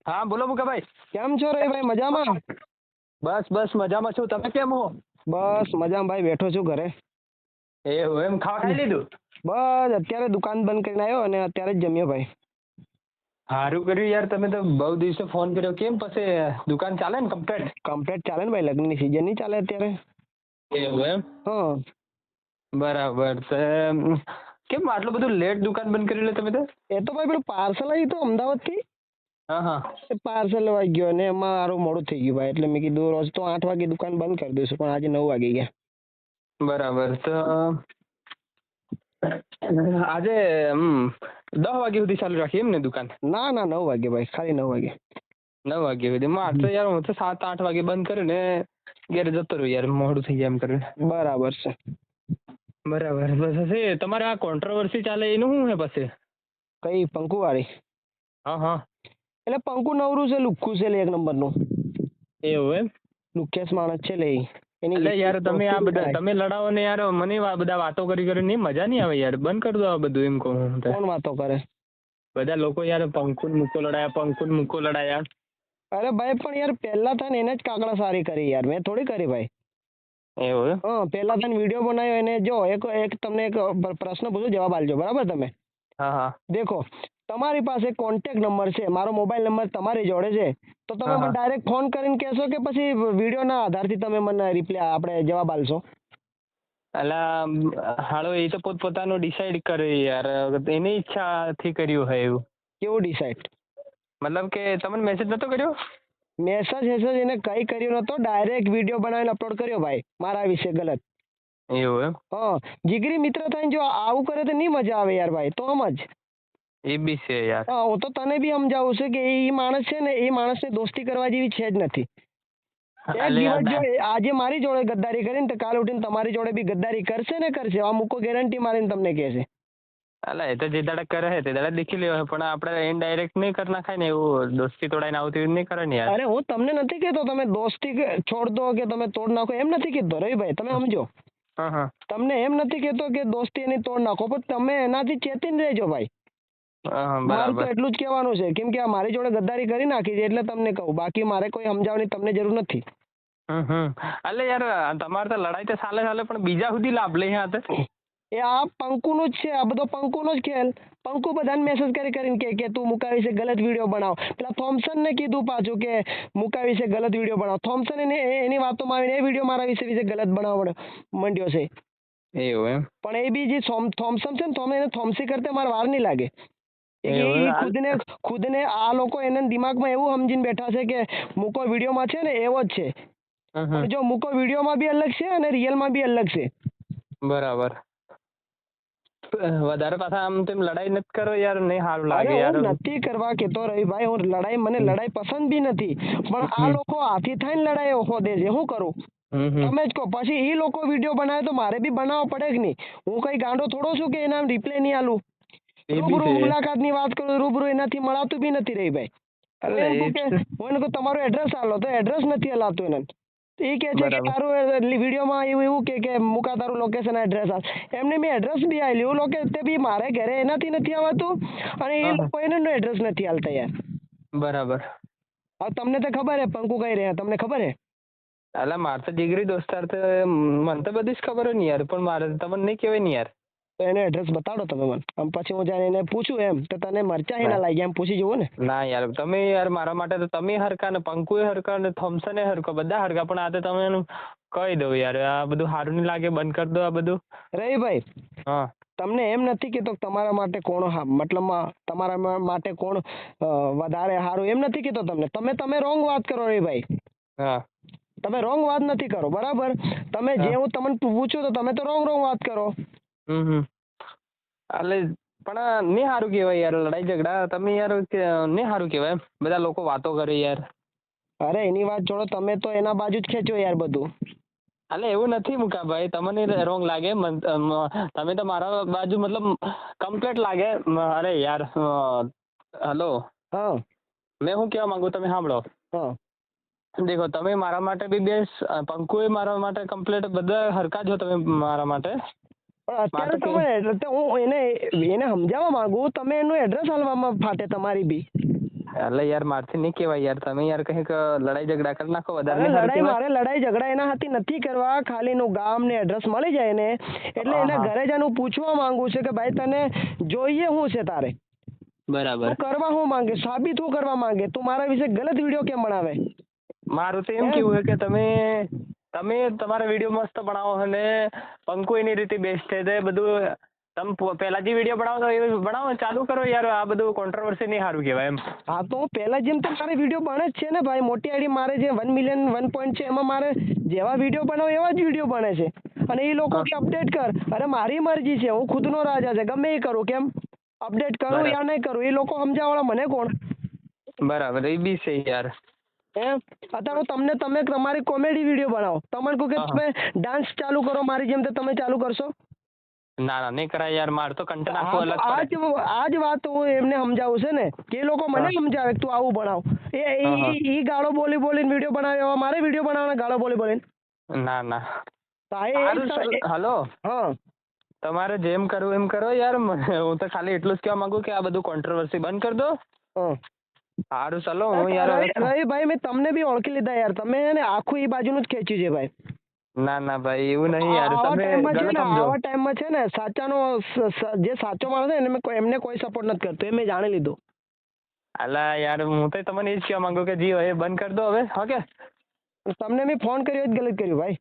હા બોલો મુકાભાઈ. કેમ છો રવિભાઈ? મજામાં? બસ બસ મજામાં છું. તમે કેમ હો? બસ મજામાં ભાઈ, બેઠો છું ઘરે. એવું એમ? ખાવા ખાઈ લીધું? બસ અત્યારે દુકાન બંધ કરીને આવ્યો અને અત્યારે જ જમ્યો ભાઈ. સારું કર્યું યાર, તમે તો બહુ દિવસે ફોન કર્યો. કેમ પછી દુકાન ચાલે ને કમ્પ્લીટ? કમ્પ્લીટ ચાલે ને ભાઈ, લગ્નની સિઝન નહીં ચાલે અત્યારે? એવું એમ? હા. બરાબર. કેમ આટલું બધું લેટ દુકાન બંધ કરી લે તમે તો? એ તો ભાઈ પેલું પાર્સલ આવ્યું હતું અમદાવાદથી, હા હા. એ પાર્સલ લેવા ગયો ને એમાં મારું મોડું થઈ ગયું ભાઈ, એટલે મેં કીધું રોજ તો 8 વાગે દુકાન બંધ કરી દઈશું, પણ આજે 9 વાગી ગયા. બરાબર. તો આજે 10 વાગ્યા સુધી ચાલુ રાખી એમ ને દુકાન? ના ના, 9 વાગે ભાઈ, ખાલી 9 વાગે. 9 વાગ્યા સુધી? મારે તો યાર હું તો 7-8 વાગે બંધ કર્યું ને ઘેર જતો રહ્યો યાર, મોડું થઈ જાય એમ કર્યું. બરાબર છે. બરાબર. પછી તમારે આ કોન્ટ્રોવર્સી ચાલે એનું શું છે પછી? કઈ પંકુ વાળી? હા હા. એટલે પંકુ નવરું છે, લુખ્ખું છે લે, એક નંબરનું. એવું એમ? લુખ્ખેસ માણસ છે લે ઈ. એટલે યાર તમે આ બધા તમે લડાવો ને યાર, મને આ બધા વાતો કરી નહીં મજા નહીં આવે યાર, બંધ કરી દો આ બધું એમ કહું હું તો. કોણ વાતો કરે? બધા લોકો યાર પંકુન મૂકો લડાયા. અરે ભાઈ પણ યાર પહેલા થાય ને એને જ કાકડા સારી કરી યાર, મેં થોડી કરી ભાઈ. એવું એમ? હા, પહેલા થાય વિડીયો બનાવ્યો એને. જો એક તમને એક પ્રશ્ન પૂછું, જવાબ આલજો બરાબર તમે? હા હા. દેખો, તમારી પાસે કોન્ટેક્ટ નંબર છે, મારો મોબાઈલ નંબર તમારી જોડે છે, તો તમે મને ડાયરેક્ટ ફોન કરીને કહેશો કે પછી વિડીયોના આધારથી તમે મને રિપ્લાય આપણે જવાબ આલશો? અલા હાલો, એ તો પોતપોતાનું ડિસાઈડ કરે યાર, એની ઈચ્છાથી કર્યું હોય એવું. કેવું ડિસાઈડ? મતલબ કે તમને મેસેજ નતો કર્યો? મેસેજ એને કઈ કર્યો નતો, ડાયરેક્ટ વિડીયો બનાવીને અપલોડ કર્યો ભાઈ મારા વિશે ગલત. એવું એમ? હા, જીગરી મિત્ર થઈને જો આવું કરે તો નહીં મજા આવે યાર ભાઈ, તો સમજ. એ બી છે યાર. હા, હું તો તને બી સમજાવું છું કે એ માણસ છે ને, એ માણસને દોસ્તી કરવા જેવી છે જ નથી. એક દિવસ જો આજે મારી જોડે ગદ્દારી કરીને તો કાલ ઉઠીને તમારી જોડે બી ગદ્દારી કરશે ને કરશે, આ મૂકો ગેરંટી મારીને તમને કહેશે. અલા એ તો જે દાડા કરે છે તે દાડા દેખી લેવા, પણ આપણે ઇનડાયરેક્ટ નહીં કરી નાખાય ને એવું, દોસ્તી તોડાઈને આવતી નહીં કરે ને યાર. અરે હું તમને નથી કહેતો તમે દોસ્તી છોડ દો કે તમે તોડ નાખો, એમ નથી કહેતો રવિભાઈ, તમે સમજો. હા હા. તમને એમ નથી કહેતો કે દોસ્તી એની તોડ નાખો, પણ તમે એનાથી ચેતીને રહેજો ભાઈ. મારું તો એટલું જ કહેવાનું છે, કેમ કે આ મારી જોડે ગદ્દારી કરી નાખી છે એટલે તમને કહું, બાકી મારે કોઈ સમજાવવાની તમને જરૂર નથી. એટલે યાર તમારે તો લડાઈ તો ચાલે પણ બીજા સુધી લાભ લે હા. એ આ પંકુનું જ છે, આ બધો પંકુનો જ ખેલ. પંકુ બધાને મેસેજ કરીને કે તું મુકા વિશે ગલત વિડીયો બનાવ. પેલા થોમ્સનને કીધું પાછું કે મુકા વિશે ગલત વિડીયો બનાવ. થોમ્સન એની વાતોમાં આવીને એ વિડીયો મારા વિશે ગલત બનાવવા માંડ્યો છે. એવું એમ? પણ એ બી જે થોમ્સન છે ને, એને થોમસી કરતા મારે વાર નહીં લાગે. ખુદને આ લોકો એને દિમાગમાં એવું સમજીને બેઠા છે કે મુકો વિડીયોમાં છે ને એવો જ છે. પણ જો મુકો વિડીયોમાં બી અલગ છે અને રિયલમાં બી અલગ છે. બરાબર. વધારે પાછા આમ તેમ લડાઈ નથી કરો યાર, નહીં સારું લાગે યાર. હું નથી કરવા કેતો રવિભાઈ, હું મને લડાઈ પસંદ બી નથી, પણ આ લોકો હાથી થઈને લડાઈ હોદે છે, શું કરું? તમે જ કહો. પછી એ લોકો વિડીયો બનાવે તો મારે બી બનાવવો પડે કે નહીં? હું કઈ ગાંડો થોડો છું કે એના રિપ્લાય નહીં આલું. રૂબરૂ મુલાકાતની વાત કરું, રૂબરૂ એનાથી મળાતું બી નથી રવિભાઈ. હું એને કહું તમારું એડ્રેસ આલો, તો એડ્રેસ નથી હલાતું એને. એ કે છે કે તારું વિડીયોમાં એવું કે મુકા તારું લોકેશન એડ્રેસ આપ. એમને મેં એડ્રેસ બી આલ્યું, લોકો તે બી મારે ઘરે એનાથી નથી આવતું અને એ લોકો એનું એડ્રેસ નથી આલતા યાર. બરાબર. હવે તમને તો ખબર હે પંકુ કઈ રહ્યા, તમને ખબર હે? અલા મારે તો જીગરી દોસ્તાર તો મને તો બધી જ ખબર હોય ને યાર, પણ મારે તમને નહીં કહેવાય ને યાર. તો એનો એડ્રેસ બતાડો તમે મને, આમ પછી હું જઈને એને પૂછું એમ તો તને મરચા હે ના લાગ્યા એમ પૂછી જુઓ ને. ના યાર, તમે યાર મારા માટે તો તમે હરકા ને પંકુએ હરકા ને થોમ્સને હરકો, બધા હરકા, પણ આ તો તમે કહી દઉં યાર, આ બધું સારું નહીં લાગે, બંધ કરી દો આ બધું. રવિભાઈ, હા, તમને એમ નથી કહેતો તમારા માટે કોણ, મતલબમાં તમારા માટે કોણ વધારે સારું, એમ નથી કહેતો તમને. તમે રોંગ વાત કરો રવિભાઈ. હા, તમે રોંગ વાત નથી કરો, બરાબર? તમે જે હું તમને પૂછું તો તમે તો રોંગ વાત કરો. એટલે પણ નહીં સારું કહેવાય યાર, લડાઈ ઝઘડા તમે યાર નહીં સારું કહેવાય એમ, બધા લોકો વાતો કરે યાર. અરે એની વાત છોડો, તમે તો એના બાજુ જ ખેંચો યાર બધું. એટલે એવું નથી મુકાભાઈ, તમને રોંગ લાગે, તમે તો મારા બાજુ મતલબ કમ્પ્લીટ લાગે. અરે યાર હલો, હા, મેં શું કહેવા માંગુ તમે સાંભળો. હા, દેખો તમે મારા માટે બી બેસ્ટ, પંકુએ મારા માટે કમ્પ્લીટ, બધા હરકા છો તમે મારા માટે. અત્યારે તમે હું એને સમજાવવા માંગુ, તમે એનું એડ્રેસ આલવામાં ફાટે તમારી બી. એટલે યાર મારથી નહીં કહેવાય યાર, તમે યાર કંઈક લડાઈ ઝઘડા કરી નાખો વધારે અરે નહીં સારું લડાઈ કહેવાય? મારે લડાઈ ઝઘડા એના હાથી નથી કરવા, ખાલી એનું ગામ ને એડ્રેસ મળી જાય ને એટલે હા, એના હા. ઘરે જઈને હું પૂછવા માંગુ છે કે ભાઈ તને જોઈએ શું છે તારે, બરાબર. તું કરવા શું માંગે, સાબિત શું કરવા માંગે, તું મારા વિશે ગલત વિડીયો કેમ બનાવે? મારું તો એમ કેવું છે કે તમે તમારા વિડીયો મસ્ત બનાવો અને પંકુ એની રીતે બેસ્ટ છે તે બધું તમે પહેલા જે વિડીયો બનાવો છો એ બનાવો, ચાલુ કરો યાર, આ બધું કોન્ટ્રોવર્સી નહીં સારું કહેવાય એમ. હા તો પહેલા જેમ તો મારે વિડીયો બને જ છે ને ભાઈ, મોટી આઈડી મારે જે 1 મિલિયન 1 પોઈન્ટ છે એમાં મારે જેવા વિડીયો બનાવો એવા જ વિડીયો બને છે, અને એ લોકો કે અપડેટ કર, અરે મારી મરજી છે, હું ખુદનો રાજા છે, ગમે એ કરું, કેમ અપડેટ કરું બરાબર. યા નહીં કરું, એ લોકો સમજાવવાળા મને કોણ? બરાબર, એ બી છે યાર. એમ અત્યારે તમે તમારી કોમેડી વિડીયો બનાવો, તમને કહું કે હા. તમે ડાન્સ ચાલુ કરો મારી જેમ, તો તમે ચાલુ કરશો? ના ના નહીં કરાય યાર, માર તો કન્ટેન્ટ હા, આખું તો અલગ પડે. આ જ વાત હું એમને સમજાવું છે ને કે એ લોકો મને હા. સમજાવે કે તું આવું બનાવ, હા. ઈ ગાળો બોલીને વિડીયો બનાવે, એવા મારે વિડીયો બનાવવાના ગાળો બોલીને? ના ના. તો આ એ સારું હલો, હા તમારે જેમ કરવું એમ કરો યાર, હું તો ખાલી એટલું જ કહેવા માંગુ કે આ બધું કોન્ટ્રોવર્સી બંધ કરી દો. હા. સારું ચાલો, હું યાર રવિભાઈ મેં તમને બી ઓળખી લીધા યાર, તમે ને આખું એ બાજુનું જ ખેંચ્યું છે ભાઈ. ના ના ભાઈ એવું નહીં યાર, આવા તમે ટાઈમમાં છે ગલત ને, સમજો. આવા ટાઈમમાં છે ને સાચાનો જે સાચો માણસ છે ને એમને કોઈ સપોર્ટ નથી કરતો, એ મેં જાણી લીધું. અલા યાર, હું તો તમને એ જ કહેવા માંગુ કે જી હવે બંધ કરી દો હવે, ઓકે? તમને મેં ફોન કર્યો જ ગલત કર્યું ભાઈ.